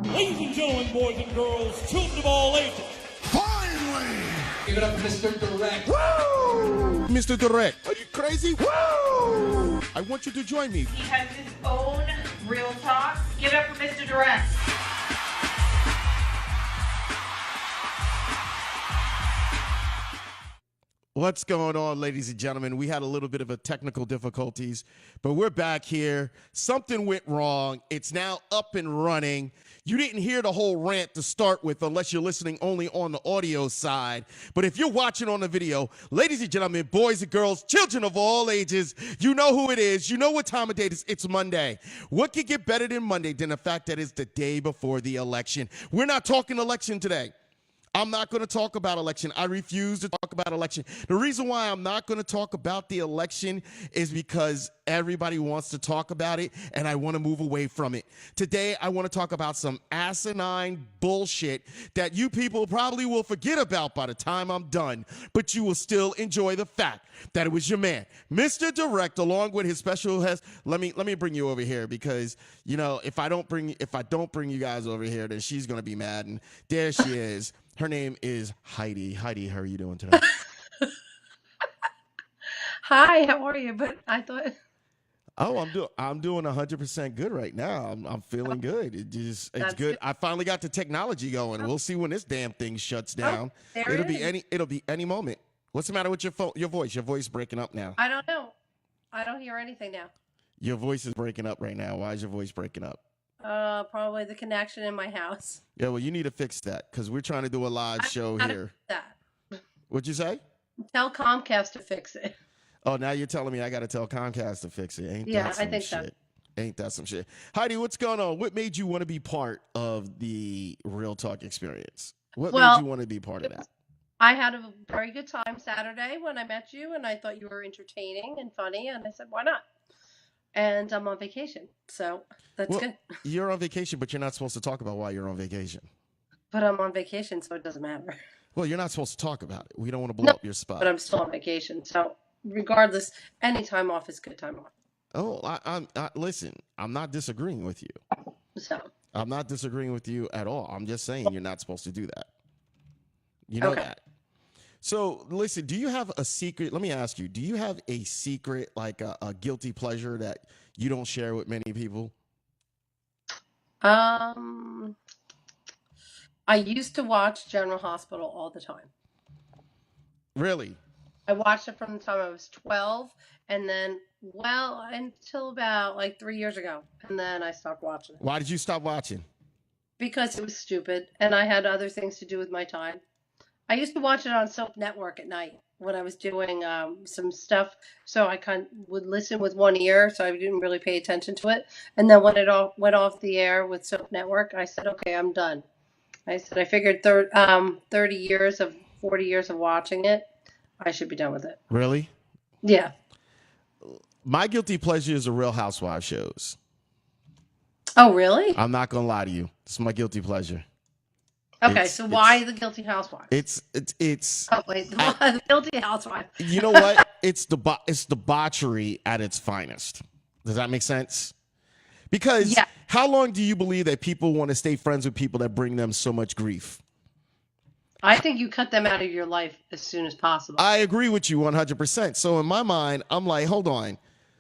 Ladies and gentlemen, boys and girls, children of all ages. Finally! Give it up for Mr. Direct. Woo! Mr. Direct, are you crazy? Woo! I want you to join me. He has his own real talk. Give it up for Mr. Direct. What's going on, ladies and gentlemen? We had a little bit of a technical difficulties, but we're back here. Something went wrong. It's now up and running. You didn't hear the whole rant to start with unless you're listening only on the audio side. But if you're watching on the video, ladies and gentlemen, boys and girls, children of all ages, you know who it is. You know what time of day it is. It's Monday. What could get better than Monday than the fact that it's the day before the election? We're not talking election today. I'm not going to talk about election. I refuse to talk about election. The reason why I'm not going to talk about the election is because everybody wants to talk about it, and I want to move away from it. Today, I want to talk about some asinine bullshit that you people probably will forget about by the time I'm done, but you will still enjoy the fact that it was your man, Mr. Direct, along with his special guest. Let me bring you over here because, you know, if I don't bring you guys over here, then she's going to be mad, and there she is. Her name is Heidi. Heidi, how are you doing today? Hi, how are you? But I thought. Oh, I'm doing 100% good right now. I'm feeling good. It's good. I finally got the technology going. We'll see when this damn thing shuts down. It'll be any moment. What's the matter with your phone? Your voice breaking up now. I don't know. I don't hear anything now. Your voice is breaking up right now. Why is your voice breaking up? Probably the connection in my house. Yeah, well, you need to fix that because we're trying to do a live show here. That. What'd you say? Tell Comcast to fix it. Oh, now you're telling me I got to tell Comcast to fix it. Ain't that some shit? So. Ain't that some shit? Heidi, what's going on? What made you want to be part of the Real Talk experience? What made you want to be part of that? I had a very good time Saturday when I met you, and I thought you were entertaining and funny, and I said, why not? And I'm on vacation, so that's good. You're on vacation, but you're not supposed to talk about why you're on vacation. But I'm on vacation, so it doesn't matter. Well, you're not supposed to talk about it. We don't want to blow up your spot. But I'm still on vacation, so regardless, any time off is good time off. Oh, listen, I'm not disagreeing with you. So I'm not disagreeing with you at all. I'm just saying you're not supposed to do that. You know that. So, listen, do you have a secret? Let me ask you, do you have a secret, like a guilty pleasure that you don't share with many people? I used to watch General Hospital all the time. Really? I watched it from the time I was 12 and then, until about like 3 years ago. And then I stopped watching it. Why did you stop watching? Because it was stupid and I had other things to do with my time. I used to watch it on Soap Network at night when I was doing some stuff. So I would listen with one ear, so I didn't really pay attention to it. And then when it all went off the air with Soap Network, I said, okay, I'm done. I said, I figured 40 years of watching it, I should be done with it. Really? Yeah. My guilty pleasure is the Real Housewives shows. Oh, really? I'm not going to lie to you. It's my guilty pleasure. Okay, so why the Guilty Housewives? It's. Oh wait, the Guilty Housewives. You know what? It's debauchery at its finest. Does that make sense? Because how long do you believe that people want to stay friends with people that bring them so much grief? I think you cut them out of your life as soon as possible. I agree with you 100%. So in my mind, I'm like, hold on.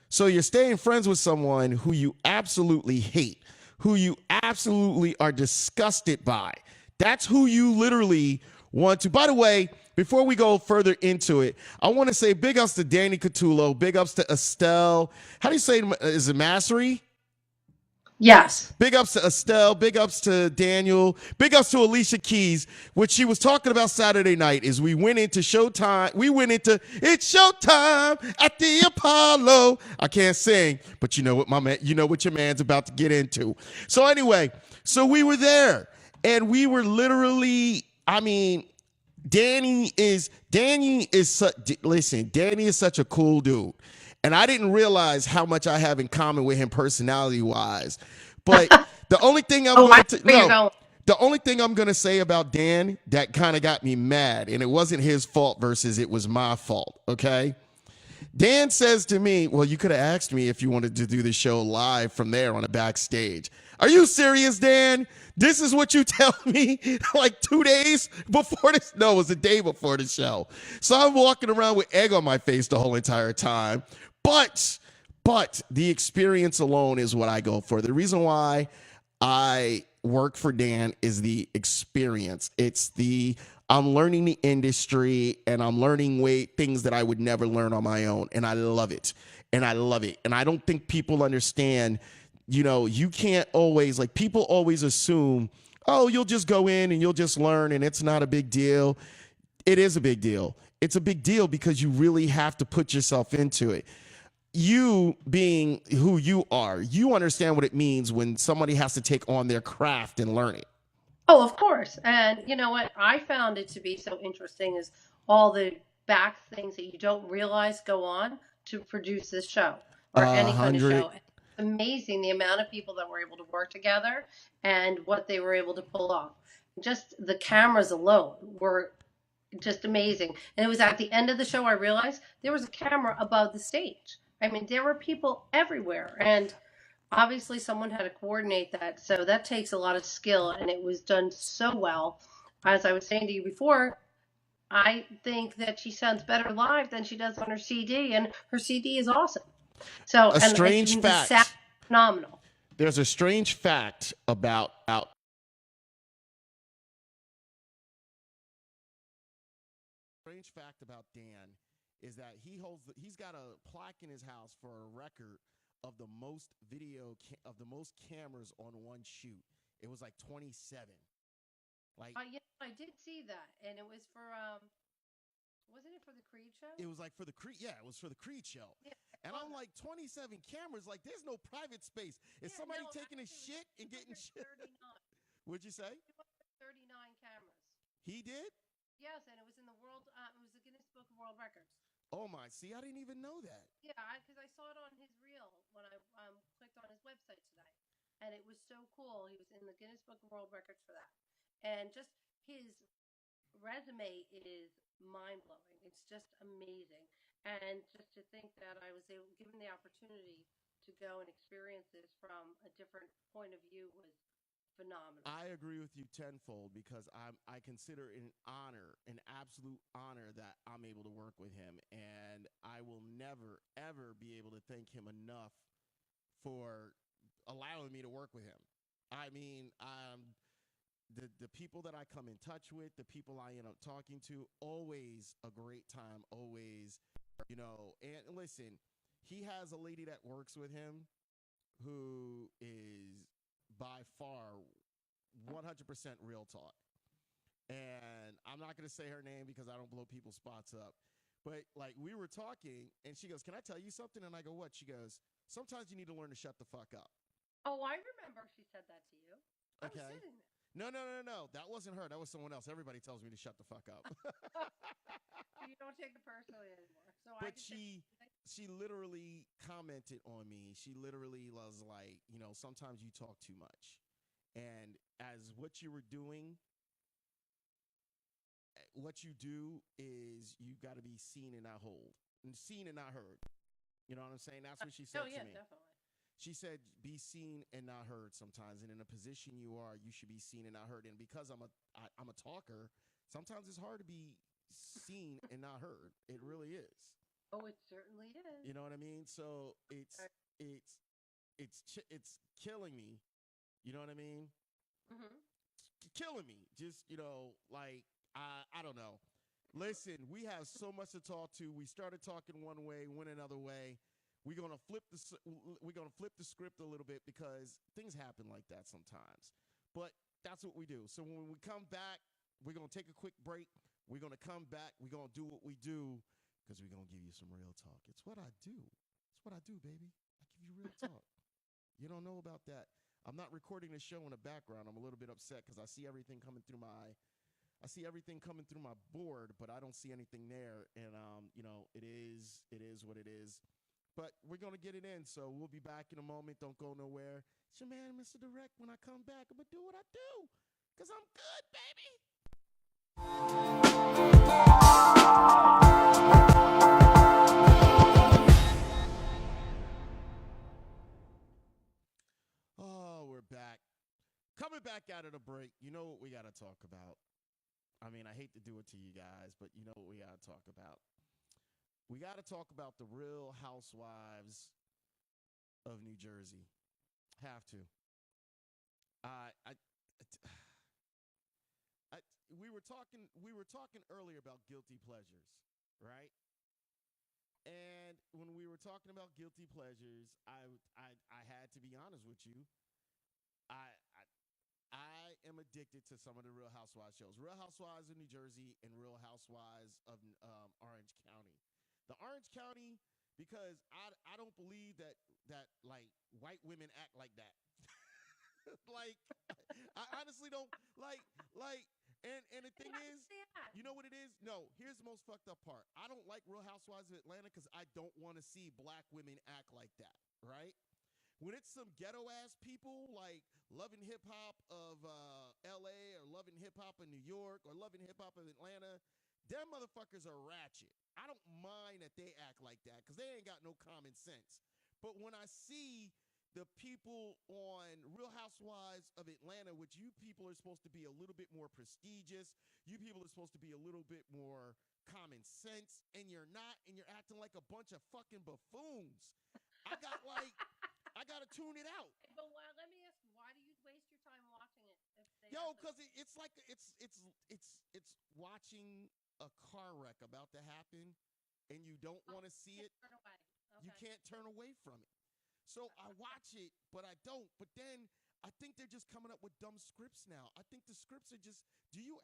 So you're staying friends with someone who you absolutely hate, who you absolutely are disgusted by. That's who you literally want to. By the way, before we go further into it, I want to say big ups to Danny Catullo, big ups to Estelle. How do you say it? Is it Massery? Yes. Big ups to Estelle, big ups to Daniel, big ups to Alicia Keys. What she was talking about Saturday night is we went into Showtime. It's Showtime at the Apollo. I can't sing, but you know what your man's about to get into. So anyway, so we were there. And we were literally, Danny is such a cool dude. And I didn't realize how much I have in common with him personality-wise. But the only thing I'm going to say about Dan that kind of got me mad, and it wasn't his fault versus it was my fault, okay? Dan says to me, well, you could have asked me if you wanted to do the show live from there on a backstage. Are you serious, Dan? This is what you tell me like 2 days before this? No, it was a day before the show. So I'm walking around with egg on my face the whole entire time. But the experience alone is what I go for. The reason why I work for Dan is the experience. I'm learning the industry and I'm learning things that I would never learn on my own. And I love it. And I don't think people understand, you can't always, like, people always assume, oh, you'll just go in and you'll just learn and it's not a big deal. It is a big deal. It's a big deal because you really have to put yourself into it. You being who you are, you understand what it means when somebody has to take on their craft and learn it. Oh, of course. And you know what? I found it to be so interesting is all the back things that you don't realize go on to produce this show or any kind of show. It's amazing the amount of people that were able to work together and what they were able to pull off. Just the cameras alone were just amazing. And it was at the end of the show I realized there was a camera above the stage. I mean, there were people everywhere, and obviously someone had to coordinate that. So that takes a lot of skill, and it was done so well. As I was saying to you before, I think that she sounds better live than she does on her CD, and her CD is awesome. So a strange fact, phenomenal. There's a strange fact about Dan is that he's got a plaque in his house for a record of the most cameras on one shoot. It was like 27. Like, yeah, I did see that, and it was for wasn't it for the Creed show? It was like for the Creed. Yeah, it was for the Creed show. Yeah, and I'm like, 27 cameras. Like, there's no private space. Is somebody taking a shit and getting shit? 39. What'd you say? 39 cameras. He did? Yes, and it was in the the Guinness Book of World Records. Oh my! See, I didn't even know that. Yeah, because I saw it on his reel when I clicked on his website today, and it was so cool. He was in the Guinness Book of World Records for that, and just his resume is mind-blowing. It's just amazing, and just to think that I was given the opportunity to go and experience this from a different point of view was phenomenal. I agree with you tenfold because I consider it an absolute honor that I'm able to work with him, and I will never ever be able to thank him enough for allowing me to work with him. I mean, the people that I come in touch with, the people I end up talking to, always a great time, always, and listen, he has a lady that works with him who is by far 100% real talk. And I'm not going to say her name because I don't blow people's spots up. But like, we were talking and she goes, "Can I tell you something?" And I go, "What?" She goes, "Sometimes you need to learn to shut the fuck up." Oh, I remember she said that to you. Okay. I was sitting there. No. That wasn't her. That was someone else. Everybody tells me to shut the fuck up. You don't take it personally anymore. So but she literally commented on me. She literally was like, sometimes you talk too much. And as what you were doing, what you do is you got to be seen and not heard. You know what I'm saying? That's what she said to me. Definitely. She said, be seen and not heard sometimes. And in a position you are, you should be seen and not heard. And because I'm a talker, sometimes it's hard to be seen and not heard. It really is. Oh, it certainly is. You know what I mean? So it's killing me. You know what I mean? Mm-hmm. Killing me. Just, like, I don't know. Listen, we have so much to talk to. We started talking one way, went another way. We're gonna flip the script a little bit because things happen like that sometimes. But that's what we do. So when we come back, we're gonna take a quick break. We're gonna come back. We're gonna do what we do because we're gonna give you some real talk. It's what I do. It's what I do, baby. I give you real talk. You don't know about that. I'm not recording the show in the background. I'm a little bit upset because I see everything coming through my board, but I don't see anything there. And it is what it is. But we're going to get it in, so we'll be back in a moment. Don't go nowhere. It's your man, Mr. Direct. When I come back, I'm going to do what I do because I'm good, baby. side of the break, you know what we got to talk about? I mean, I hate to do it to you guys, but you know what we got to talk about? We got to talk about the Real Housewives of New Jersey. Have to. We were talking earlier about guilty pleasures, right? And when we were talking about guilty pleasures, I had to be honest with you. I am addicted to some of the Real Housewives shows. Real Housewives of New Jersey and Real Housewives of Orange County. The Orange County, because I don't believe that like white women act like that. Like, I honestly don't and the thing is, you know what it is? No, here's the most fucked up part. I don't like Real Housewives of Atlanta because I don't want to see black women act like that, right? When it's some ghetto ass people like Love and Hip Hop of LA or Love and Hip Hop of New York or Love and Hip Hop of Atlanta, them motherfuckers are ratchet. I don't mind that they act like that because they ain't got no common sense. But when I see the people on Real Housewives of Atlanta, which you people are supposed to be a little bit more prestigious, you people are supposed to be a little bit more common sense, and you're not, and you're acting like a bunch of fucking buffoons. I got to tune it out. But let me ask you, why do you waste your time watching it? Because it's like it's watching a car wreck about to happen, and you don't want to see it. Turn away. Okay. You can't turn away from it. So I watch it, but I don't. But then I think they're just coming up with dumb scripts now. I think the scripts are just.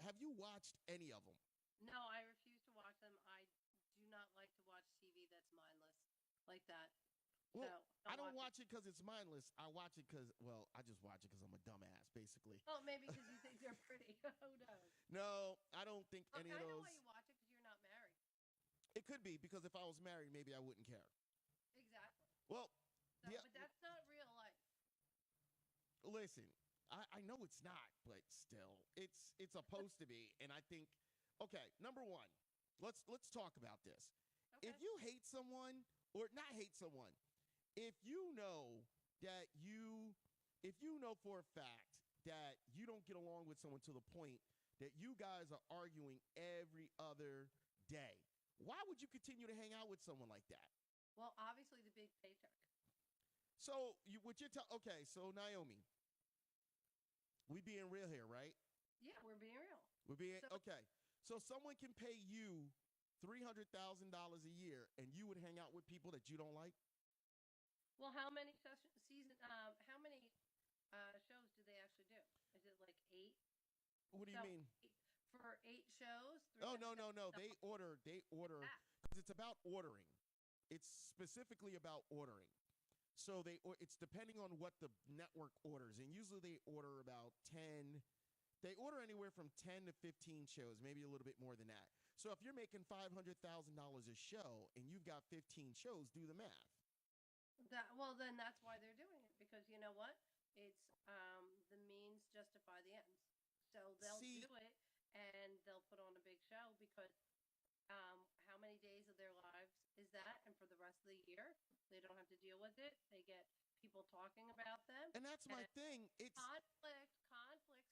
Have you watched any of them? No, I refuse to watch them. I do not like to watch TV that's mindless like that. Well, So, I don't watch it because it's mindless. I watch it because, I just watch it because I'm a dumbass, basically. Oh, maybe because you think they're pretty. Who knows? No, I don't think any of those. I know why you watch it, because you're not married. It could be because if I was married, maybe I wouldn't care. Exactly. Well, So, but that's not real life. Listen, I know it's not, but still, it's supposed to be. And I think, okay, number one, let's talk about this. Okay. If you hate someone, or not hate someone, if you know for a fact that you don't get along with someone to the point that you guys are arguing every other day, why would you continue to hang out with someone like that? Well, obviously the big paycheck. So okay, so Naomi, we being real here, right? Yeah, we're being real. Okay. So someone can pay you $300,000 a year, and you would hang out with people that you don't like? Well, how many how many shows do they actually do? Is it like 8? What do you mean? For 8 shows? Oh, no. They order because it's about ordering. It's specifically about ordering. So it's depending on what the network orders, and usually they order about 10. They order anywhere from 10 to 15 shows, maybe a little bit more than that. So if you're making $500,000 a show and you've got 15 shows, do the math. Then that's why they're doing it, because you know what? It's the means justify the ends. So they'll do it, and they'll put on a big show because how many days of their lives is that? And for the rest of the year, they don't have to deal with it. They get people talking about them. And that's my thing. It's conflict.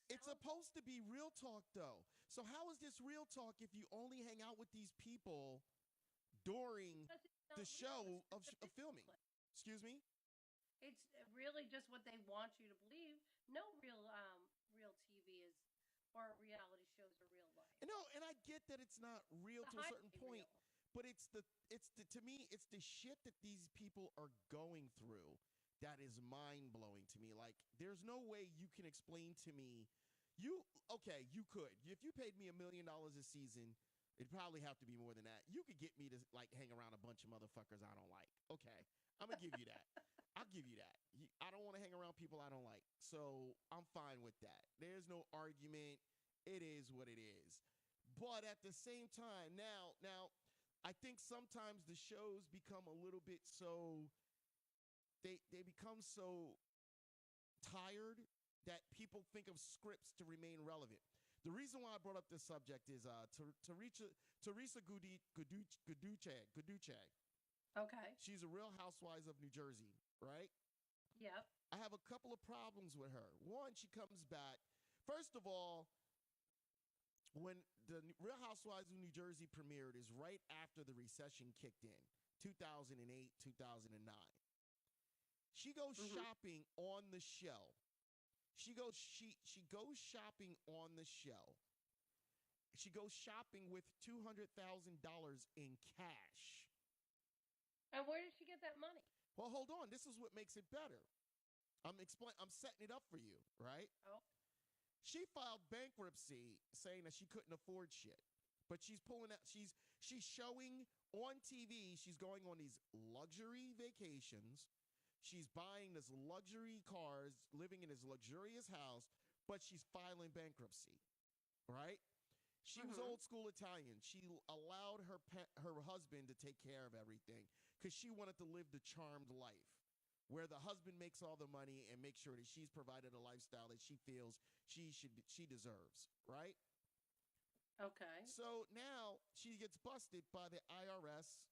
It's supposed to be real talk, though. So how is this real talk if you only hang out with these people during the show of filming? Excuse me? It's really just what they want you to believe. No real TV is, or reality shows are real life. No, and I get that it's not real to a certain point, but to me, it's the shit that these people are going through that is mind-blowing to me. Like, there's no way you can explain to me. You could. If you paid me $1 million a season, it'd probably have to be more than that. You could get me to, like, hang around a bunch of motherfuckers I don't like. Okay, I'm going to give you that. I'll give you that. I don't want to hang around people I don't like. So I'm fine with that. There's no argument. It is what it is. But at the same time, now, I think sometimes the shows become a little bit so... They become so tired that people think of scripts to remain relevant. The reason why I brought up this subject is Teresa Guduce. Okay. She's a Real Housewives of New Jersey, right? Yep. I have a couple of problems with her. One, she comes back First of all, when the Real Housewives of New Jersey premiered is right after the recession kicked in, 2008, 2009. She goes shopping on the show. She goes shopping on the show. She goes shopping with $200,000 in cash. And where did she get that money? Well, hold on. This is what makes it better. I'm setting it up for you, right? Oh. She filed bankruptcy saying that she couldn't afford shit. But she's pulling out, she's showing on TV, she's going on these luxury vacations. She's buying this luxury cars, living in this luxurious house, but she's filing bankruptcy, right? She was old school Italian. She allowed her husband to take care of everything because she wanted to live the charmed life where the husband makes all the money and makes sure that she's provided a lifestyle that she feels she deserves, right? Okay. So now she gets busted by the IRS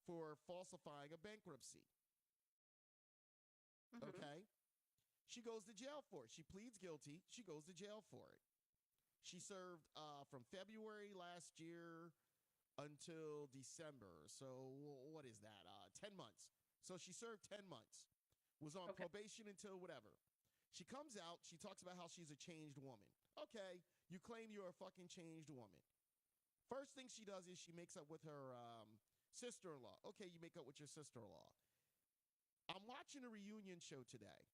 for falsifying a bankruptcy. Okay? She goes to jail for it. She pleads guilty. She goes to jail for it. She served from February last year until December. So what is that? 10 months. So she served 10 months. Was on probation until whatever. She comes out. She talks about how she's a changed woman. Okay, you claim you're a fucking changed woman. First thing she does is she makes up with her sister-in-law. Okay, you make up with your sister-in-law. I'm watching a reunion show today.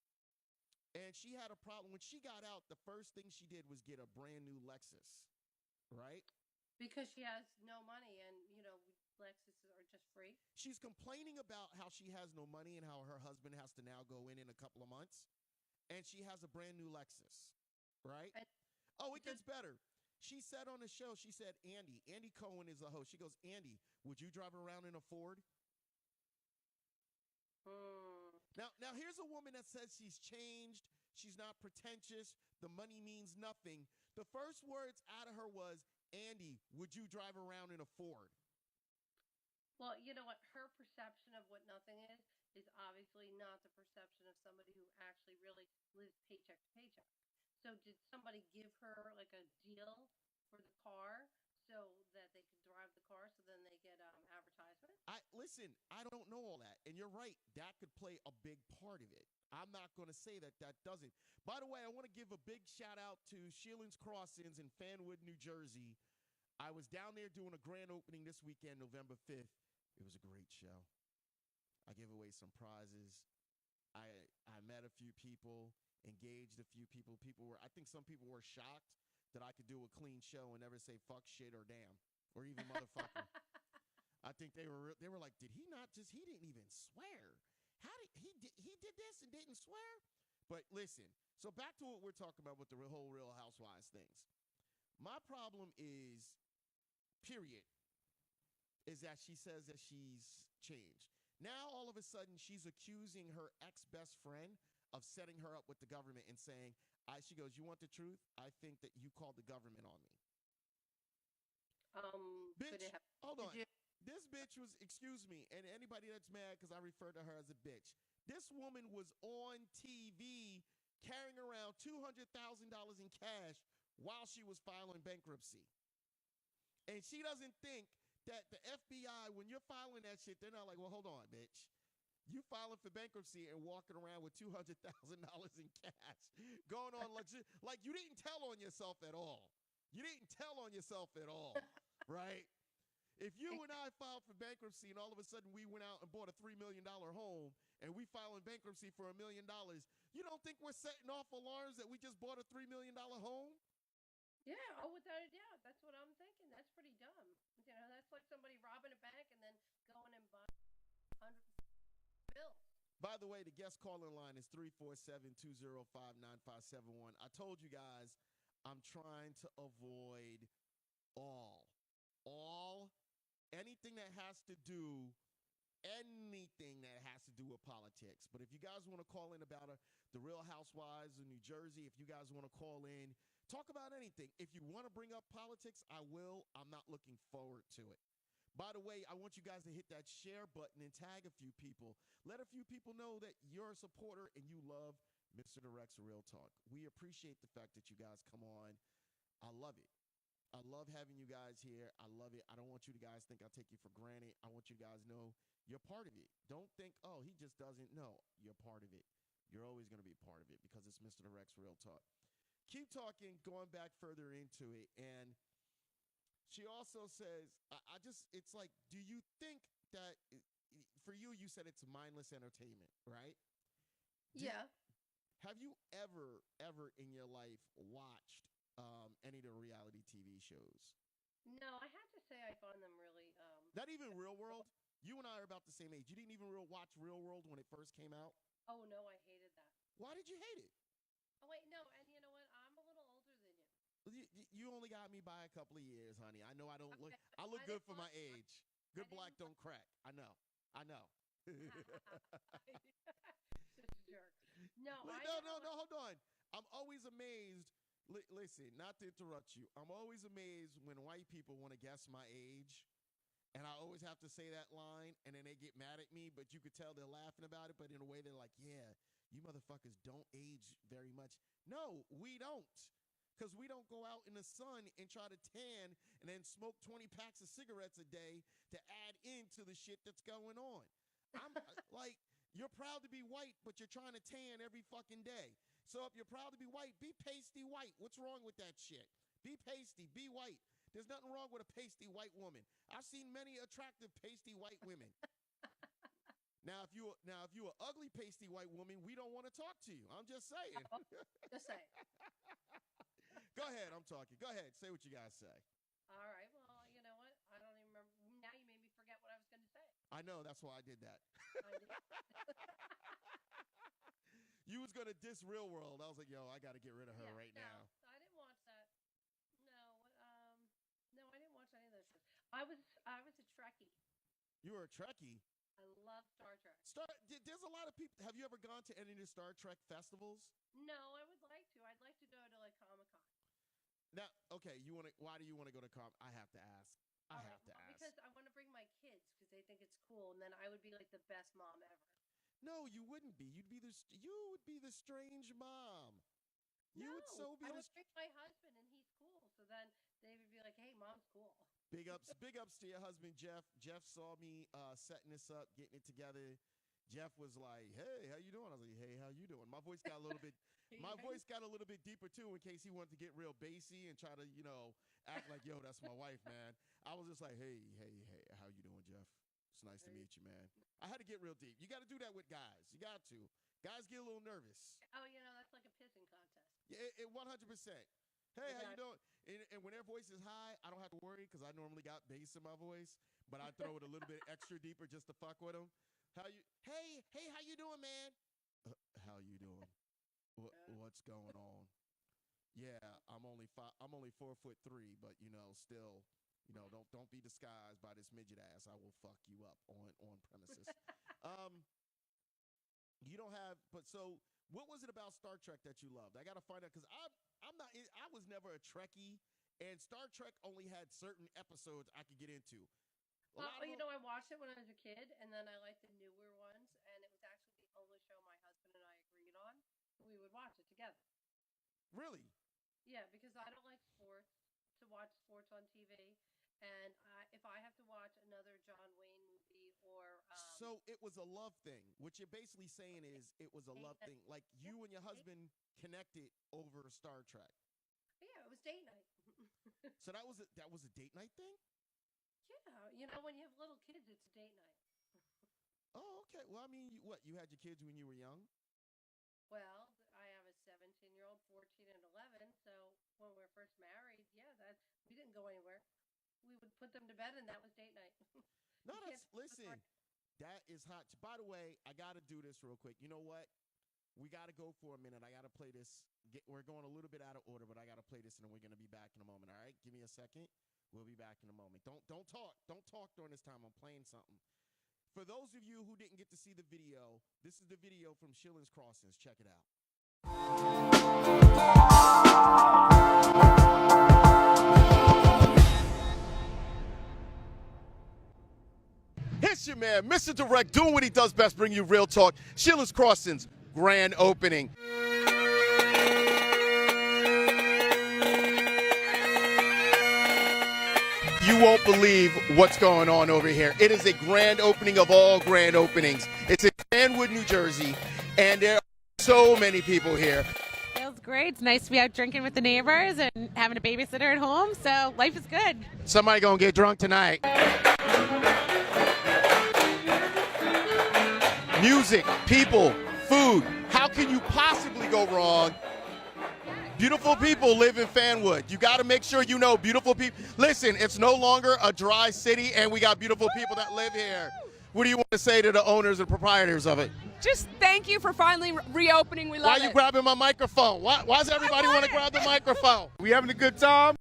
And she had a problem. When she got out, the first thing she did was get a brand new Lexus, right? Because she has no money and, Lexuses are just free. She's complaining about how she has no money and how her husband has to now go in a couple of months. And she has a brand new Lexus, right? It gets better. She said on the show, she said, Andy Cohen is the host. She goes, Andy, would you drive around in a Ford? Now here's a woman that says she's changed. She's not pretentious. The money means nothing. The first words out of her was, Andy, would you drive around in a Ford? Well, you know what? Her perception of what nothing is obviously not the perception of somebody who actually really lives paycheck to paycheck. So did somebody give her like a deal for the car so that they could drive the car so then they get advertisement? Listen, I don't know all that. And you're right. That could play a big part of it. I'm not going to say that doesn't. By the way, I want to give a big shout out to Sheelan's Crossings in Fanwood, New Jersey. I was down there doing a grand opening this weekend, November 5th. It was a great show. I gave away some prizes. I met a few people, engaged a few people. I think some people were shocked that I could do a clean show and never say fuck, shit, or damn, or even motherfucker. I think they were like, did he not just? He didn't even swear. How did he did this and didn't swear? But listen. So back to what we're talking about with the whole Real Housewives things. My problem is, period, is that she says that she's changed. Now, all of a sudden, she's accusing her ex-best friend of setting her up with the government and saying, she goes, you want the truth? I think that you called the government on me. Bitch, hold on. This bitch was, excuse me, and anybody that's mad because I refer to her as a bitch, this woman was on TV carrying around $200,000 in cash while she was filing bankruptcy. And she doesn't think that the FBI, when you're filing that shit, they're not like, well, hold on, bitch. You filing for bankruptcy and walking around with $200,000 in cash, going on like you didn't tell on yourself at all. You didn't tell on yourself at all, right? If you and I filed for bankruptcy and all of a sudden we went out and bought a $3 million home and we filing bankruptcy for $1 million, you don't think we're setting off alarms that we just bought a $3 million home? Yeah, without a doubt. That's what I'm thinking. That's pretty dumb. That's like somebody robbing a bank and then going and buying 100 bills. By the way, the guest calling line is 347-205-9571. I told you guys I'm trying to avoid anything that has to do with politics. But if you guys want to call in about the Real Housewives of New Jersey, if you guys want to call in, talk about anything. If you want to bring up politics, I will. I'm not looking forward to it. By the way, I want you guys to hit that share button and tag a few people. Let a few people know that you're a supporter and you love Mr. Direct's Real Talk. We appreciate the fact that you guys come on. I love it. I love having you guys here. I love it. I don't want you guys to think I take you for granted. I want you guys to know you're part of it. Don't think, oh, he just doesn't know. You're part of it. You're always going to be part of it because it's Mr. Direct's Real Talk. Keep talking, going back further into it. And she also says, it's like, do you think that for you, you said it's mindless entertainment, right? Yeah. Have you ever in your life watched any of the reality TV shows? No, I have to say I find them really. Not even Real World? You and I are about the same age. You didn't even watch Real World when it first came out? Oh, no, I hated that. Why did you hate it? Oh, wait, no, and you know what? I'm a little older than you. You only got me by a couple of years, honey. I know I don't look. Okay, I look I good didn't for my watch- age. Good black don't crack. I know. Such a jerk. No, No, hold on. I'm always amazed. Listen, not to interrupt you. I'm always amazed when white people want to guess my age. And I always have to say that line, and then they get mad at me, but you could tell they're laughing about it, but in a way they're like, yeah, you motherfuckers don't age very much. No, we don't. Because we don't go out in the sun and try to tan and then smoke 20 packs of cigarettes a day to add into the shit that's going on. I'm like, you're proud to be white, but you're trying to tan every fucking day. So if you're proud to be white, be pasty white. What's wrong with that shit? Be pasty, be white. There's nothing wrong with a pasty white woman. I've seen many attractive pasty white women. Now, if you're an ugly pasty white woman, we don't want to talk to you. I'm just saying. Just saying. Go ahead, I'm talking. Go ahead, say what you guys say. All right, well, you know what? I don't even remember. Now you made me forget what I was going to say. I know, that's why I did that. I did. You was going to diss Real World. I was like, yo, I got to get rid of her Yeah, no, now. I didn't watch that. No, I didn't watch any of those shows. I was a Trekkie. You were a Trekkie? I love Star Trek. There's a lot of people. Have you ever gone to any of the Star Trek festivals? No, I would like to. I'd like to go to like Comic-Con. Now, okay, why do you want to go to I have to ask. I have to ask. Because I want to bring my kids because they think it's cool, and then I would be like the best mom ever. No, you wouldn't be. You would be the strange mom. You would so be I would bring my husband, and he's cool. So then they would be like, "Hey, mom's cool." Big ups to your husband, Jeff. Jeff saw me setting this up, getting it together. Jeff was like, "Hey, how you doing?" I was like, "Hey, how you doing?" My voice got a little bit, voice got a little bit deeper too, in case he wanted to get real bassy and try to, act like, "Yo, that's my wife, man." I was just like, "Hey, how you doing, Jeff? It's nice to meet you, man." I had to get real deep. You got to do that with guys. You got to. Guys get a little nervous. Oh, that's like a pissing contest. Yeah, 100%. Hey, how you doing? And when their voice is high, I don't have to worry because I normally got bass in my voice, but I throw it a little bit extra deeper just to fuck with them. Hey, how you doing, man? How you doing? What's going on? Yeah, I'm only 4'3", but still, don't be disguised by this midget ass. I will fuck you up on premises. You don't have, so what was it about Star Trek that you loved? I got to find out because I was never a Trekkie, and Star Trek only had certain episodes I could get into. I watched it when I was a kid, and then I liked the newer ones, and it was actually the only show my husband and I agreed on. We would watch it together. Really? Yeah, because I don't like to watch sports on TV, and if I have to watch another John Wayne movie or... So it was a love thing. What you're basically saying is it was a love thing. Like you and your husband connected over Star Trek. Yeah, it was date night. So that was a date night thing? Yeah, when you have little kids, it's a date night. Oh, okay. Well, I mean, you had your kids when you were young? Well, I have a 17-year-old, 14, and 11. So when we were first married, we didn't go anywhere. We would put them to bed, and that was date night. No, listen, that is hot. By the way, I got to do this real quick. You know what? We got to go for a minute. I got to play this. We're going a little bit out of order, but I got to play this, and then we're going to be back in a moment. All right? Give me a second. We'll be back in a moment. Don't talk. Don't talk during this time. I'm playing something. For those of you who didn't get to see the video, this is the video from Shillin's Crossings. Check it out. It's your man, Mr. Direct, doing what he does best, bring you real talk. Shillin's Crossings, grand opening. You won't believe what's going on over here. It is a grand opening of all grand openings. It's in Fanwood, New Jersey, and there are so many people here. Feels great. It's nice to be out drinking with the neighbors and having a babysitter at home, so life is good. Somebody gonna get drunk tonight. Music, people, food. How can you possibly go wrong? Beautiful people live in Fanwood. You got to make sure you know beautiful people. Listen, it's no longer a dry city, and we got beautiful people that live here. What do you want to say to the owners and proprietors of it? Just thank you for finally reopening. We love it. Why are you grabbing my microphone? Why does everybody want to grab the microphone? We having a good time.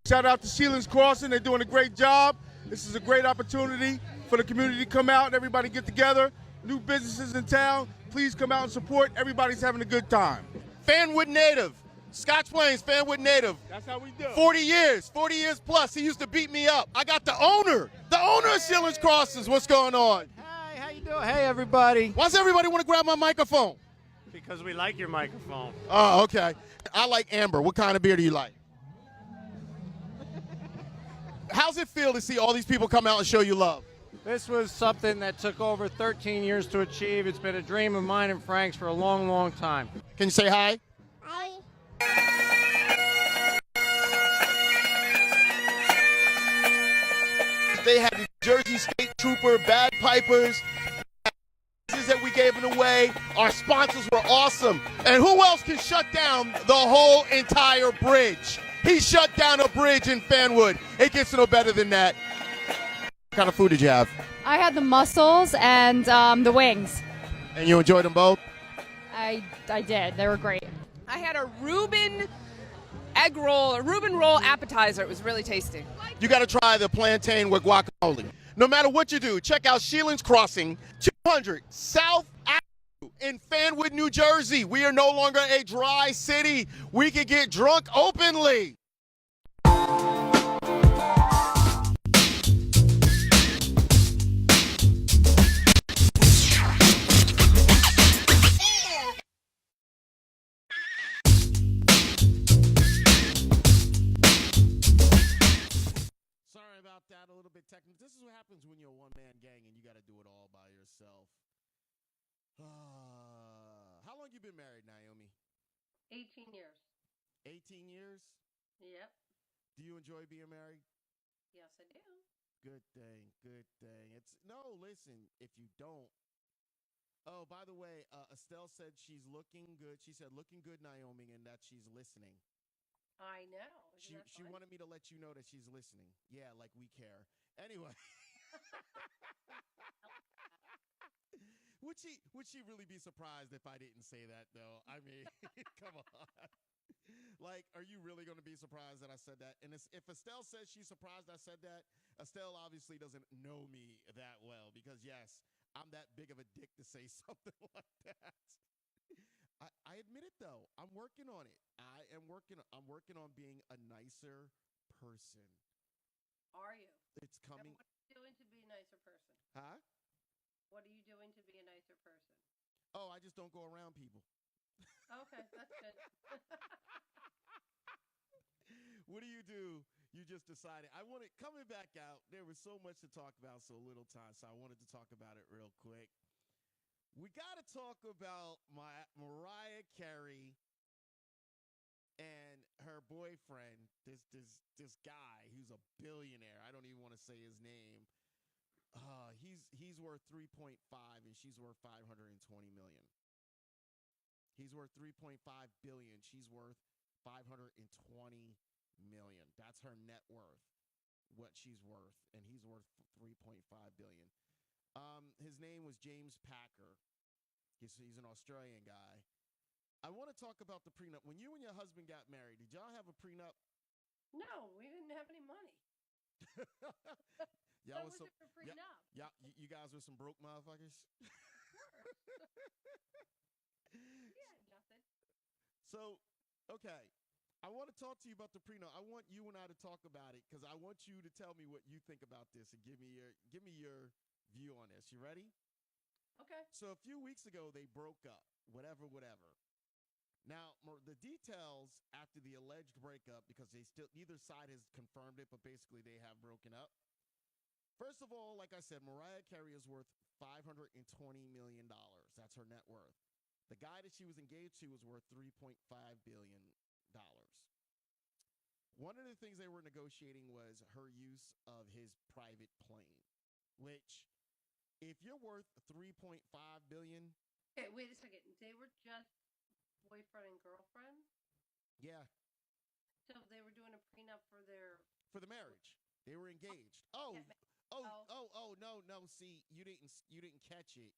Shout out to Sheelan's Crossing. They're doing a great job. This is a great opportunity for the community to come out and everybody get together. New businesses in town, please come out and support. Everybody's having a good time. Fanwood native. Scotch Plains, Fanwood native. That's how we do. 40 years plus. He used to beat me up. I got the owner of Sheelan's Crossings. What's going on? Hi, how you doing? Hey, everybody. Why does everybody want to grab my microphone? Because we like your microphone. Oh, okay. I like amber. What kind of beer do you like? How's it feel to see all these people come out and show you love? This was something that took over 13 years to achieve. It's been a dream of mine and Frank's for a long, long time. Can you say hi? Hi. They had the Jersey State Trooper bagpipers that we gave them away. Our sponsors were awesome. And who else can shut down the whole entire bridge? He shut down a bridge in Fanwood. It gets no better than that. What kind of food did you have? I had the mussels and the wings. And you enjoyed them both? I did. They were great. I had a Reuben egg roll, a Reuben roll appetizer. It was really tasty. You got to try the plantain with guacamole. No matter what you do, check out Sheelan's Crossing, 200 South Avenue in Fanwood, New Jersey. We are no longer a dry city. We can get drunk openly. Sorry about that, a little bit technical. This is what happens when you're a one-man gang and you got to do it all by yourself. How long you been married, Naomi? 18 years. 18 years? Yep. Do you enjoy being married? Yes, I do. Good thing, good thing. Listen, if you don't. Oh, by the way, Estelle said she's looking good. She said, looking good, Naomi, and that she's listening. I know. She wanted me to let you know that she's listening. Yeah, like we care. Anyway. Would she really be surprised if I didn't say that, though? I mean, come on. Like, are you really going to be surprised that I said that? And if Estelle says she's surprised I said that, Estelle obviously doesn't know me that well because, yes, I'm that big of a dick to say something like that. I admit it, though. I'm working on it. I'm working on being a nicer person. Are you? It's coming. And what are you doing to be a nicer person? Huh? What are you doing to be a nicer person? Oh, I just don't go around people. Okay, that's good. What do? You just decided. Coming back out, there was so much to talk about, so little time, so I wanted to talk about it real quick. We got to talk about Mariah Carey and her boyfriend, this guy who's a billionaire. I don't even want to say his name. He's worth 3.5 and she's worth 520 million. He's worth 3.5 billion. She's worth 520 million. That's her net worth, what she's worth, and he's worth 3.5 billion. His name was James Packer. He's an Australian guy. I want to talk about the prenup. When you and your husband got married, did y'all have a prenup? No, we didn't have any money. Y'all was it for prenup? You guys were some broke motherfuckers? Yeah, nothing. So, okay. I want to talk to you about the prenup. I want you and I to talk about it because I want you to tell me what you think about this and give me your view on this. You ready? Okay. So a few weeks ago, they broke up. whatever. Now, the details after the alleged breakup, because neither side has confirmed it, but basically they have broken up. First of all, like I said, Mariah Carey is worth $520 million. That's her net worth. The guy that she was engaged to was worth $3.5 billion. One of the things they were negotiating was her use of his private plane, which, if you're worth $3.5 billion. Okay, wait a second. They were just boyfriend and girlfriend? Yeah. So they were doing a prenup for the marriage. They were engaged. No. See, you didn't catch it.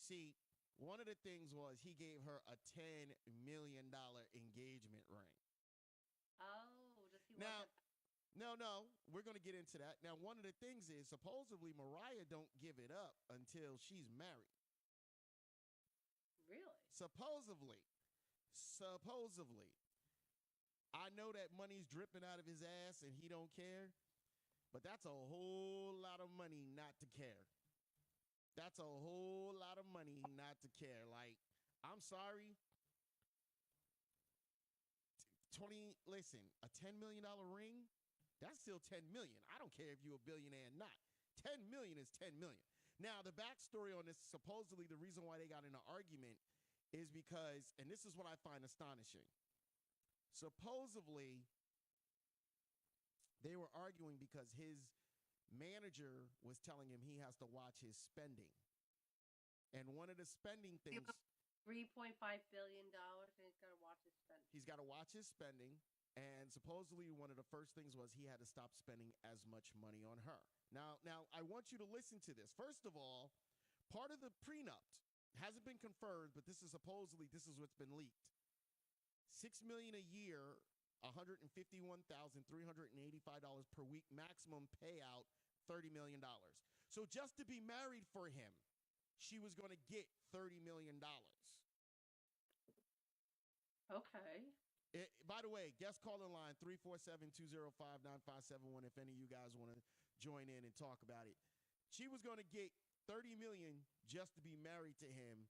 See, one of the things was he gave her a $10 million engagement ring. Oh, does he now? want that? No, we're going to get into that. Now, one of the things is supposedly Mariah don't give it up until she's married. Really? Supposedly. I know that money's dripping out of his ass and he don't care, but that's a whole lot of money not to care. That's a whole lot of money not to care. Like, I'm sorry. Listen, a $10 million ring, that's still $10 million. I don't care if you're a billionaire or not. $10 million is $10 million. Now, the backstory on this, supposedly the reason why they got in an argument is because, and this is what I find astonishing, supposedly they were arguing because his manager was telling him he has to watch his spending. And one of the spending things, $3.5 billion, and he's got to watch his spending. He's got to watch his spending, and supposedly one of the first things was he had to stop spending as much money on her. Now, I want you to listen to this. First of all, part of the prenup hasn't been confirmed, but this is what's been leaked. $6 million a year, $151,385 per week, maximum payout, $30 million. So just to be married for him, she was going to get $30 million. Okay. By the way, guest calling line 347-205-9571 if any of you guys want to join in and talk about it. She was going to get $30 million just to be married to him,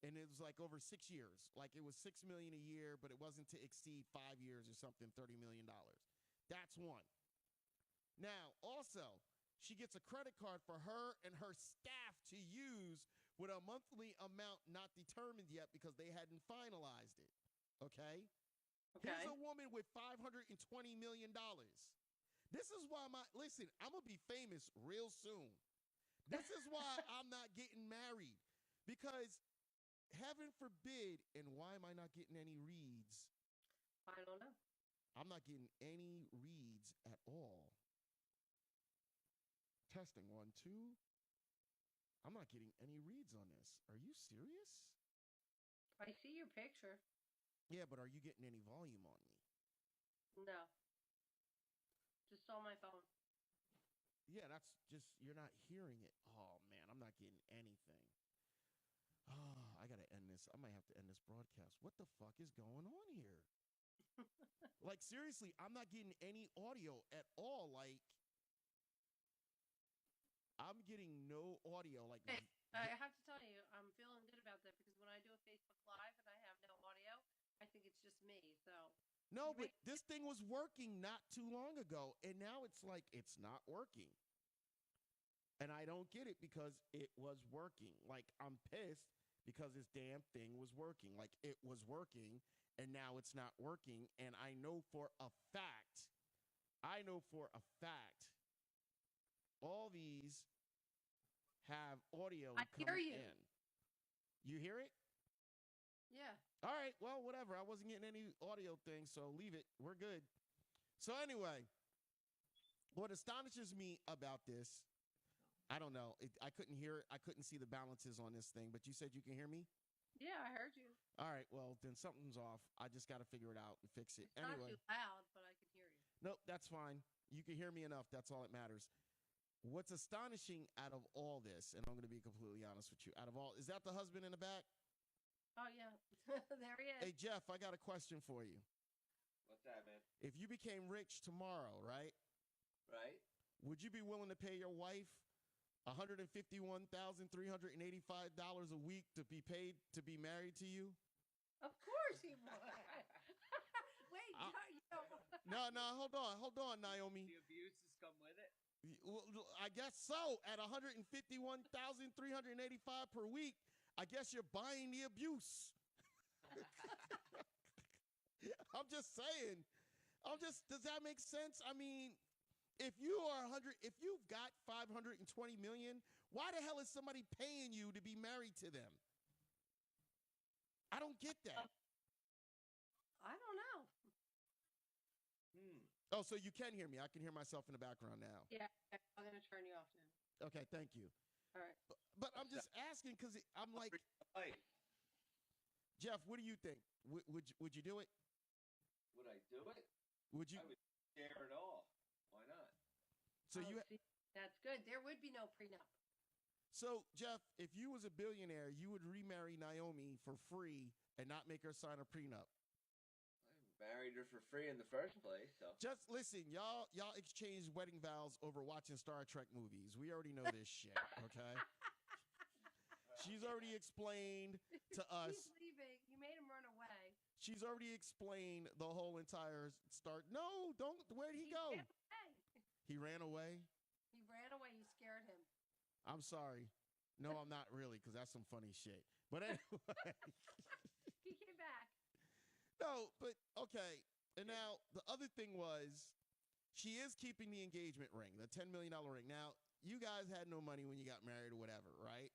and it was like over 6 years. Like, it was $6 million a year, but it wasn't to exceed 5 years or something, $30 million. That's one. Now, also, she gets a credit card for her and her staff to use with a monthly amount not determined yet because they hadn't finalized it. Okay? Here's a woman with $520 million. This is why listen, I'm going to be famous real soon. This is why I'm not getting married, because heaven forbid, and why am I not getting any reads? I don't know. I'm not getting any reads at all. Testing 1, 2. I'm not getting any reads on this. Are you serious? I see your picture. Yeah, but are you getting any volume on me? No. Just on my phone. Yeah, that's just, you're not hearing it. Oh, man, I'm not getting anything. Oh, I got to end this. I might have to end this broadcast. What the fuck is going on here? Like, seriously, I'm not getting any audio at all. Like, I'm getting no audio. Like, hey, I have to tell you, I'm feeling good about that, because when I do a Facebook Live and I have no audio, I think it's just me. So no, but this thing was working not too long ago, and now it's like it's not working. And I don't get it, because it was working. Like, I'm pissed because this damn thing was working. Like, it was working, and now it's not working. And I know for a fact, all these have audio coming in. You hear it? Yeah. All right, well, whatever. I wasn't getting any audio thing, so leave it. We're good. So anyway, what astonishes me about this, I don't know. I couldn't hear it. I couldn't see the balances on this thing, but you said you can hear me? Yeah, I heard you. All right, well, then something's off. I just got to figure it out and fix it. It's not too loud, but I can hear you. Nope, that's fine. You can hear me enough. That's all that matters. What's astonishing out of all this, and I'm going to be completely honest with you, is that the husband in the back? Oh, yeah. There he is. Hey, Jeff, I got a question for you. What's that, man? If you became rich tomorrow, right? Right? Would you be willing to pay your wife $151,385 a week to be paid to be married to you? Of course he would. Wait, No, hold on, Naomi. The abuses come with it. Well, I guess so. At $151,385 per week, I guess you're buying the abuse. I'm just saying. Does that make sense? I mean, if you've got 520 million, why the hell is somebody paying you to be married to them? I don't get that. I don't know. Oh, so you can hear me. I can hear myself in the background now. Yeah, I'm going to turn you off now. Okay, thank you. All right. But I'm just asking because I'm like, Jeff, what do you think? Would you do it? Would I do it? Would you? I would share it all. Why not? So that's good. There would be no prenup. So, Jeff, if you was a billionaire, you would remarry Naomi for free and not make her sign a prenup. I married her for free in the first place. So just listen, y'all exchange wedding vows over watching Star Trek movies. We already know this shit, okay? She's already explained to us. He's leaving. You made him run away. She's already explained the whole entire start. No, don't. Where'd he go? Ran away. He ran away? He ran away. You scared him. I'm sorry. No, I'm not really, because that's some funny shit. But anyway. He came back. No, but okay. And now the other thing was she is keeping the engagement ring, the $10 million ring. Now, you guys had no money when you got married or whatever, right?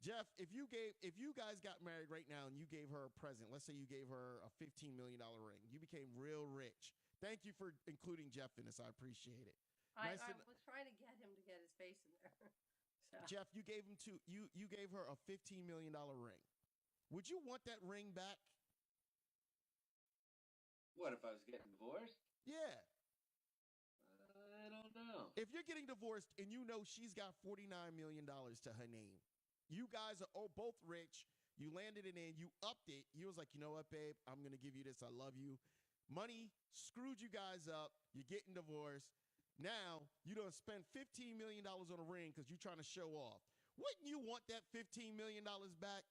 Jeff, if you guys got married right now and you gave her a present, let's say you gave her a $15 million ring, you became real rich. Thank you for including Jeff in this. I appreciate it. I was trying to get him to get his face in there. So. Jeff, you gave you gave her a $15 million ring. Would you want that ring back? What if I was getting divorced? Yeah. I don't know. If you're getting divorced and you know she's got $49 million to her name, you guys are both rich, you landed it in, you upped it, you was like, you know what, babe, I'm going to give you this, I love you. Money screwed you guys up, you're getting divorced. Now, you don't spend $15 million on a ring because you're trying to show off. Wouldn't you want that $15 million back?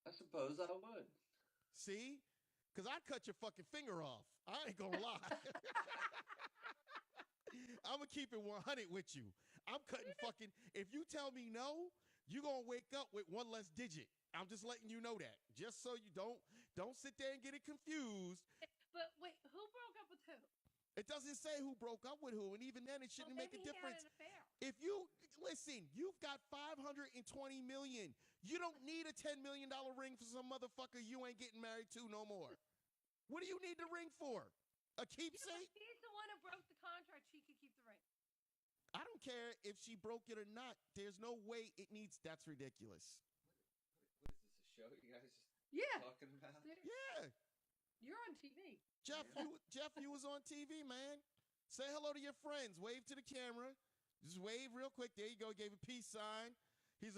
I suppose I would. See? Because I'd cut your fucking finger off. I ain't going to lie. I'm going to keep it 100 with you. I'm cutting fucking, if you tell me no, you're going to wake up with one less digit. I'm just letting you know that. Just so you don't sit there and get it confused. But wait, who broke up with who? It doesn't say who broke up with who, and even then it shouldn't make a difference. He had an affair. If you listen, you've got $520 million. You don't need a $10 million ring for some motherfucker you ain't getting married to no more. What do you need the ring for? A keepsake? He's the one who broke the contract. She could keep the ring. I don't care if she broke it or not. There's no way it needs. That's ridiculous. What is this, a show you guys just talking about? Yeah. You're on TV. Jeff, you was on TV, man. Say hello to your friends. Wave to the camera. Just wave real quick. There you go. Gave a peace sign. He's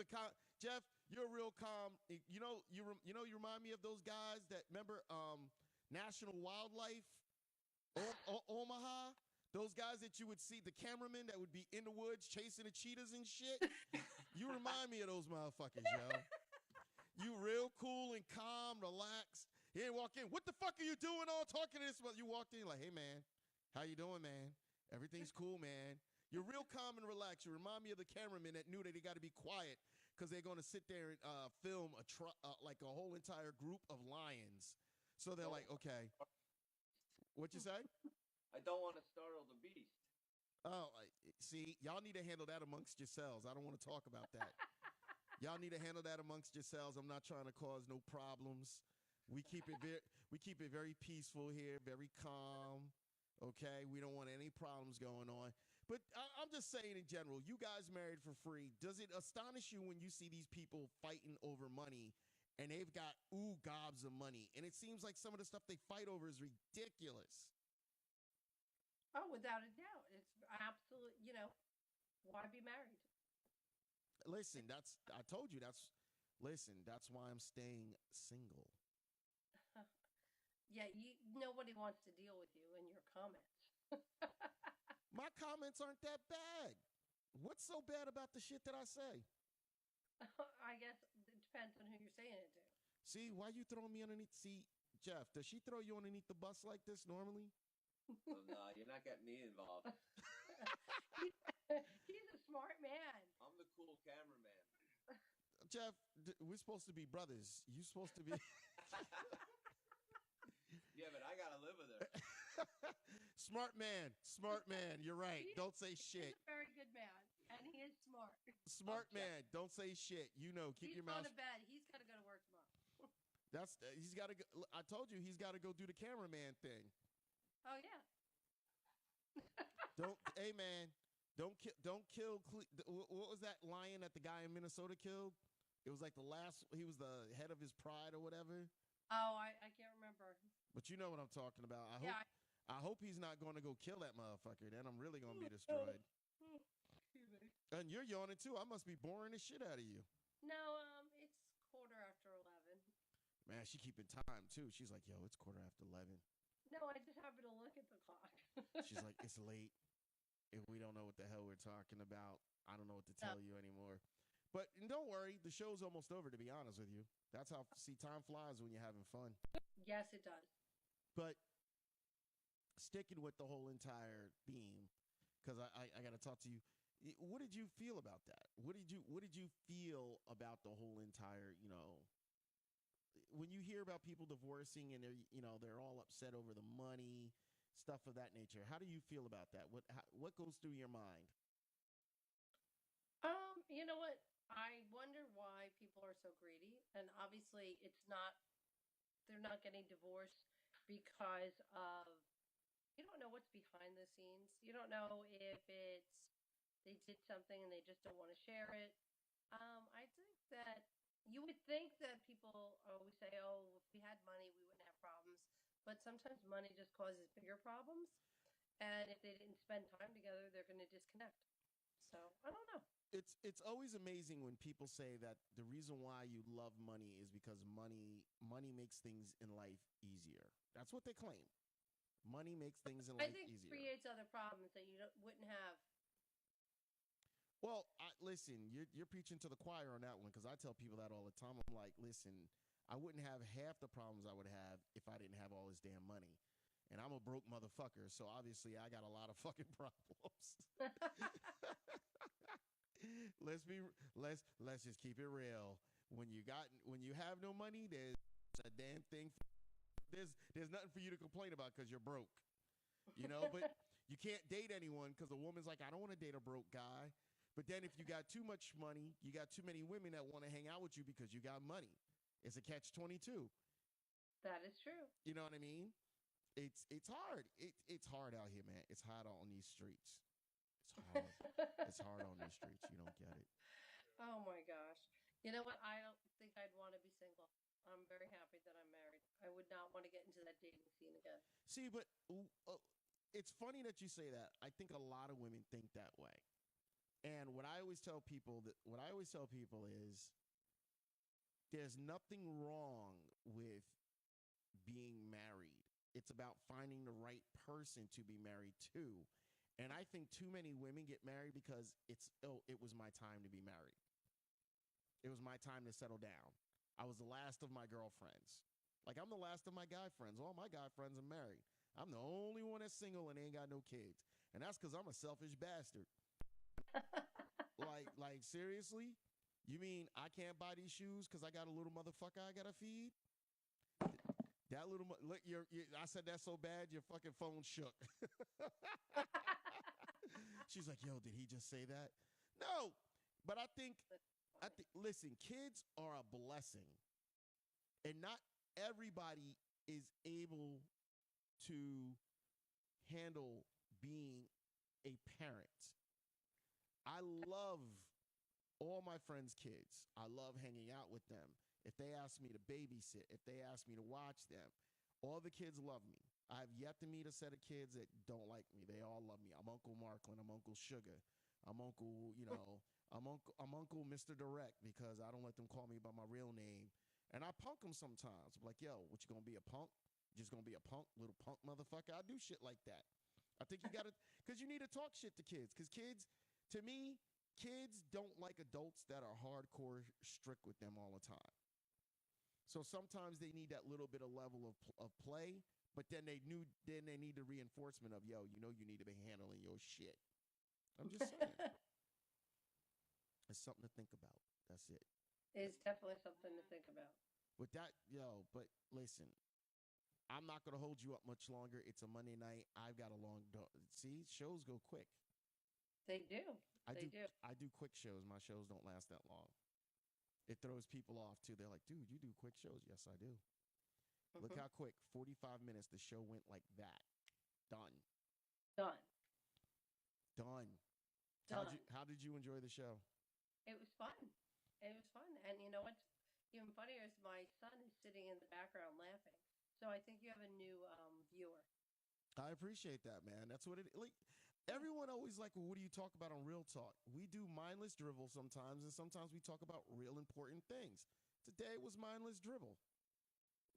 Jeff, you're a real calm. You remind me of those guys that remember National Wildlife, Omaha. Those guys that you would see, the cameramen that would be in the woods chasing the cheetahs and shit. You remind me of those motherfuckers, yo. You real cool and calm, relaxed. He didn't walk in. What the fuck are you doing all talking to this? You walked in like, hey, man, how you doing, man? Everything's cool, man. You're real calm and relaxed. You remind me of the cameramen that knew that they got to be quiet because they're going to sit there and film like a whole entire group of lions. So they're like, okay. What you say? I don't want to startle the beast. Oh, see, y'all need to handle that amongst yourselves. I don't want to talk about that. Y'all need to handle that amongst yourselves. I'm not trying to cause no problems. We keep it very peaceful here, very calm. Okay, we don't want any problems going on. But I'm just saying in general, you guys married for free. Does it astonish you when you see these people fighting over money and they've got gobs of money? And it seems like some of the stuff they fight over is ridiculous. Oh, without a doubt. It's absolutely, why be married? Listen, I told you that's why I'm staying single. Yeah, nobody wants to deal with you and your comments. My comments aren't that bad. What's so bad about the shit that I say? I guess it depends on who you're saying it to. See, why you throwing me underneath? See, Jeff, does she throw you underneath the bus like this normally? Oh, no, you're not getting me involved. He's a smart man. I'm the cool cameraman. Jeff, we're supposed to be brothers. You supposed to be. Yeah, but I gotta live with her. Smart man. You're right. Don't say shit. He's a very good man, and he is smart. Smart man. Don't say shit. You know, keep your mouth. He's going to bed. He's got to go to work tomorrow. He's got to go. I told you he's got to go do the cameraman thing. Oh yeah. Hey man, don't kill. What was that lion that the guy in Minnesota killed? It was like the last. He was the head of his pride or whatever. Oh, I can't remember. But you know what I'm talking about. I hope he's not going to go kill that motherfucker. Then I'm really going to be destroyed. And you're yawning too. I must be boring the shit out of you. No, it's 11:15. Man, she keeping time too. She's like, yo, it's 11:15. No, I just happen to look at the clock. She's like, it's late. If we don't know what the hell we're talking about, I don't know what to tell you anymore. But don't worry, the show's almost over, to be honest with you. That's how, time flies when you're having fun. Yes, it does. But sticking with the whole entire theme, because I got to talk to you. What did you feel about that? What did you feel about the whole entire, when you hear about people divorcing and they're all upset over the money, stuff of that nature? How do you feel about that? What goes through your mind? You know what? I wonder why people are so greedy. And obviously they're not getting divorced because of, you don't know what's behind the scenes. You don't know if they did something and they just don't want to share it. I think that you would think that people always say, oh, if we had money, we wouldn't have problems. But sometimes money just causes bigger problems. And if they didn't spend time together, they're going to disconnect. So I don't know. It's always amazing when people say that the reason why you love money is because money makes things in life easier. That's what they claim. Money makes things in life easier. I think it creates other problems that you wouldn't have. Well, listen, you're preaching to the choir on that one, because I tell people that all the time. I'm like, listen, I wouldn't have half the problems I would have if I didn't have all this damn money. And I'm a broke motherfucker, so obviously I got a lot of fucking problems. Let's just keep it real. When you have no money, there's a damn thing. There's nothing for you to complain about because you're broke. But you can't date anyone because a woman's like, I don't want to date a broke guy. But then if you got too much money, you got too many women that want to hang out with you because you got money. It's a catch-22. That is true. You know what I mean? It's hard. It's hard out here, man. It's hard on these streets. It's hard. It's hard on these streets. You don't get it. Oh my gosh. You know what? I don't think I'd want to be single. I'm very happy that I'm married. I would not want to get into that dating scene again. See, but it's funny that you say that. I think a lot of women think that way. And what I always tell people is there's nothing wrong with being married. It's about finding the right person to be married to. And I think too many women get married because it was my time to be married. It was my time to settle down. I was the last of my girlfriends. Like, I'm the last of my guy friends. All my guy friends are married. I'm the only one that's single and ain't got no kids. And that's because I'm a selfish bastard. like seriously? You mean I can't buy these shoes because I got a little motherfucker I got to feed? That little, look, I said that so bad, your fucking phone shook. She's like, yo, did he just say that? No, but I think, listen, kids are a blessing. And not everybody is able to handle being a parent. I love all my friends' kids. I love hanging out with them. If they ask me to babysit, if they ask me to watch them, all the kids love me. I have yet to meet a set of kids that don't like me. They all love me. I'm Uncle Marklin. I'm Uncle Sugar. I'm Uncle, I'm Uncle MisterDirect, because I don't let them call me by my real name. And I punk them sometimes. I'm like, yo, what, you gonna be a punk? Just gonna be a punk, little punk motherfucker? I do shit like that. I think you gotta, because you need to talk shit to kids. Because kids, to me, kids don't like adults that are hardcore strict with them all the time. So sometimes they need that little bit of level of play, but then they need the reinforcement of, yo, you need to be handling your shit. I'm just saying. It's something to think about. That's it. It's definitely something to think about. But but listen, I'm not going to hold you up much longer. It's a Monday night. I've got a long see, shows go quick. They do. I do quick shows. My shows don't last that long. It throws people off too. They're like, dude, you do quick shows. Yes, I do. Look how quick. 45 minutes. The show went like that. Done. How did you enjoy the show? It was fun. And you know what's even funnier is my son is sitting in the background laughing. So I think you have a new viewer. I appreciate that, man. That's what it like. Everyone always like, well, what do you talk about on Real Talk? We do mindless drivel sometimes, and sometimes we talk about real important things. Today was mindless dribble.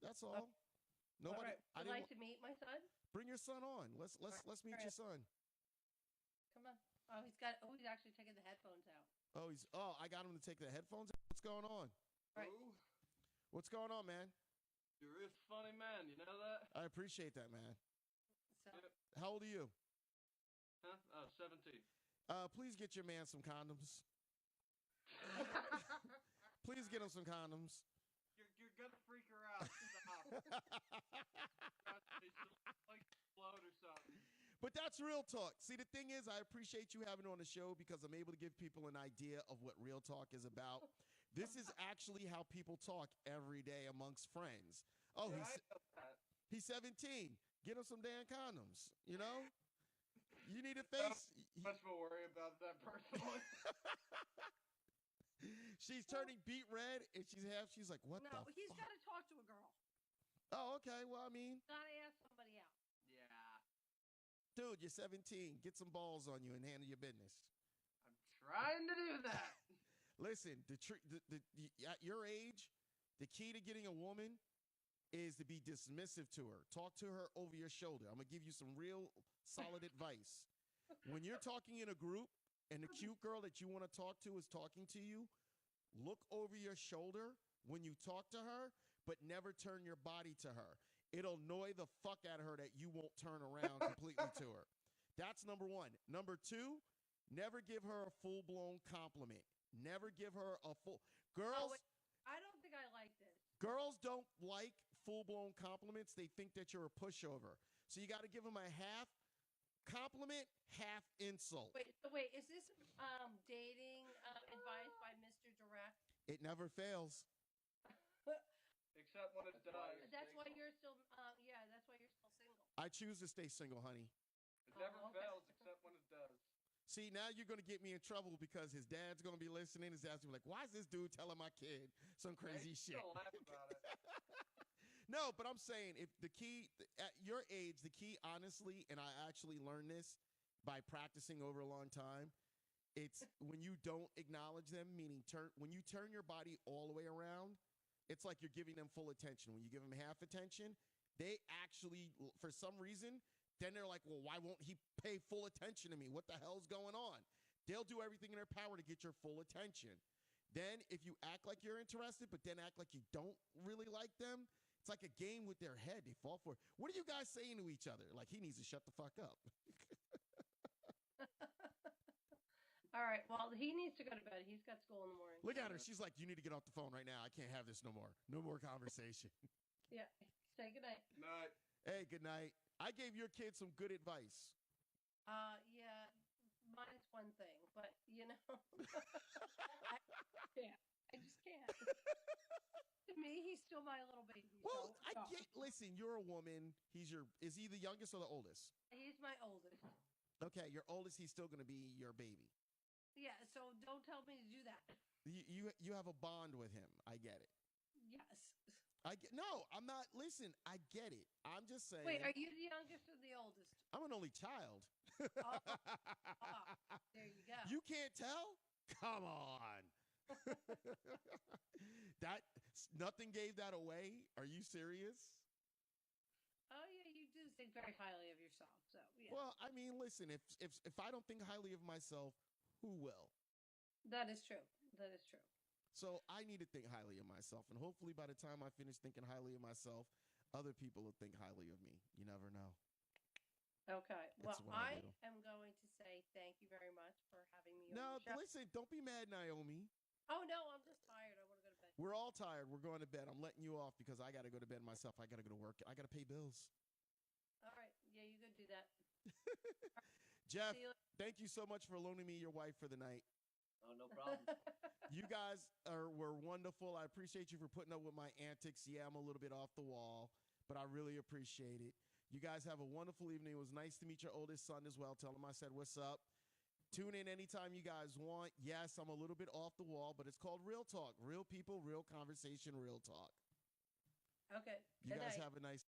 That's all. Oh. Nobody. All right. Would you like to meet my son? Bring your son on. Let's meet your son. Come on. He's actually taking the headphones out. I got him to take the headphones out. What's going on? Right. What's going on, man? You're a funny man, you know that? I appreciate that, man. So, How old are you? Huh? 17. Please get your man some condoms. Please get him some condoms. You're gonna freak her out. Stop. Like explode or something. But that's Real Talk. See, the thing is, I appreciate you having it on the show because I'm able to give people an idea of what Real Talk is about. This is actually how people talk every day amongst friends. Oh, he's 17. Get him some damn condoms, you know? You need a face. Much more worry about that personally. She's turning beet red, and she's like, what the fuck? No, he's got to talk to a girl. Oh, okay. Well, I mean. Got to ask somebody out. Yeah. Dude, you're 17. Get some balls on you and handle your business. I'm trying to do that. Listen, at your age, the key to getting a woman is to be dismissive to her. Talk to her over your shoulder. I'm going to give you some real solid advice. When you're talking in a group and the cute girl that you want to talk to is talking to you, look over your shoulder when you talk to her, but never turn your body to her. It'll annoy the fuck out of her that you won't turn around completely to her. That's number one. Number two, never give her a full-blown compliment. Never give her a full... Girls... I don't think I like this. Girls don't like full-blown compliments. They think that you're a pushover. So you got to give them a half compliment, half insult. Wait, is this dating advice by Mr. Direct? It never fails. Except when it does. That's why you're still that's why you're still single. I choose to stay single, honey. It never fails except when it does. See, now you're going to get me in trouble because his dad's going to be listening. His dad's going to be like, why is this dude telling my kid some crazy shit? Don't laugh about it. No, but I'm saying if the key, at your age, the key, honestly, and I actually learned this by practicing over a long time, it's when you don't acknowledge them, meaning when you turn your body all the way around, it's like you're giving them full attention. When you give them half attention, they actually, for some reason, then they're like, well, why won't he pay full attention to me? What the hell's going on? They'll do everything in their power to get your full attention. Then if you act like you're interested, but then act like you don't really like them, it's like a game with their head. They fall for it. What are you guys saying to each other? Like, he needs to shut the fuck up. All right. Well, he needs to go to bed. He's got school in the morning. Look at her. She's like, you need to get off the phone right now. I can't have this no more. No more conversation. Yeah. Say good night. Night. Hey, good night. I gave your kid some good advice. Yeah. Mine's one thing, but you know, I just can't. To me, he's still my little baby. Well, so, listen, you're a woman. Is he the youngest or the oldest? He's my oldest. Okay, your oldest, he's still going to be your baby. Yeah, so don't tell me to do that. You have a bond with him. I get it. Yes. No, I'm not. Listen, I get it. I'm just saying. Wait, are you the youngest or the oldest? I'm an only child. Oh, there you go. You can't tell? Come on. Nothing gave that away. Are you serious? Oh yeah, you do think very highly of yourself. So yeah. Well, I mean, listen, if I don't think highly of myself, who will? That is true. That is true. So I need to think highly of myself. And hopefully by the time I finish thinking highly of myself, other people will think highly of me. You never know. Okay. That's Well, what I I do. am going to say thank you very much for having me on No, the show. listen, don't be mad, Naomi. Oh, no, I'm just tired. I want to go to bed. We're all tired. We're going to bed. I'm letting you off because I got to go to bed myself. I got to go to work. I got to pay bills. All right. Yeah, you could do that. Jeff, See you- thank you so much for loaning me your wife for the night. Oh, no problem. You guys were wonderful. I appreciate you for putting up with my antics. Yeah, I'm a little bit off the wall, but I really appreciate it. You guys have a wonderful evening. It was nice to meet your oldest son as well. Tell him I said what's up. Tune in anytime you guys want. Yes, I'm a little bit off the wall, but it's called Real Talk. Real people, real conversation, real talk. Okay. You Good guys night. have a nice